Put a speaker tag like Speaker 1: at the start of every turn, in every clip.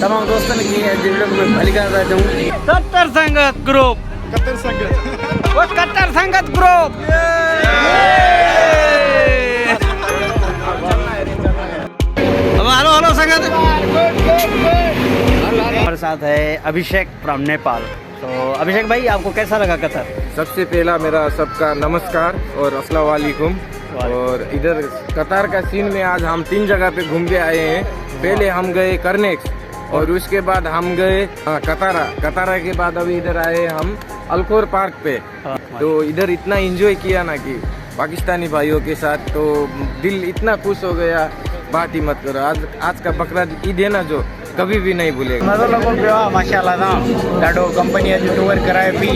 Speaker 1: तमाम दोस्तों की वीडियो को मैं भली करना चाहता हूँ। कतर संगत ग्रुप,
Speaker 2: कतर संगत,
Speaker 1: वो कतर संगत ग्रुप। हेलो हेलो संगत। हमारे साथ है अभिषेक फ्रॉम नेपाल। तो अभिषेक भाई, आपको कैसा लगा कतर?
Speaker 2: सबसे पहला मेरा सबका नमस्कार और अस्सलाम वालेकुम। और इधर कतार का सीन में आज हम 3 जगह पे घूम के आए हैं। पहले हम गए करनेक्स और उसके बाद हम गए कतारा के बाद अभी इधर आए हम अलखोर पार्क पे। तो इधर इतना एंजॉय किया ना कि पाकिस्तानी भाइयों के साथ, तो दिल इतना खुश हो गया, बात ही मत करो। आज का बकरा ईद है ना, जो कभी भी नहीं भूलेगा।
Speaker 1: मज़ो लॻो पियो आहे माशाअल्लाह सां। ॾाढो कंपनीअ जो टूर कराए पई।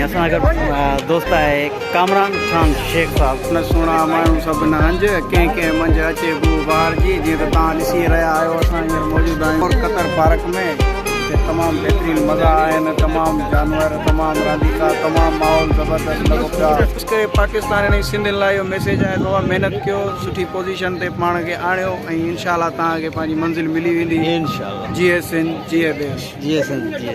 Speaker 1: असां दोस्त आहे कामरान खान शेख साहब।
Speaker 3: न सुहिणा माण्हू सभु न हंज कंहिं कंहिं मंझि अचे बू ॿाहिरि जी, जीअं त तव्हां ॾिसी रहिया आहियो। असां हींअर मौजूदु आहियूं और कतर पार्क में। हिते तमामु बहितरीनु मज़ा आहिनि, तमामु जानवर, तमामु रांदीका, तमामु माहौल ज़बरदस्त लॻो पियो आहे। करे पाकिस्तान ऐं सिंधियुनि लाइ इहो मैसेज आहे, तव्हां महिनत कयो, सुठी पोज़ीशन ते पाण खे आणियो ऐं इनशाला तव्हांखे पंहिंजी मंज़िल मिली वेंदी।
Speaker 1: इंशाअल्लाह।
Speaker 3: जीए सिंध, जीए देश।
Speaker 1: जी सिंध, जी।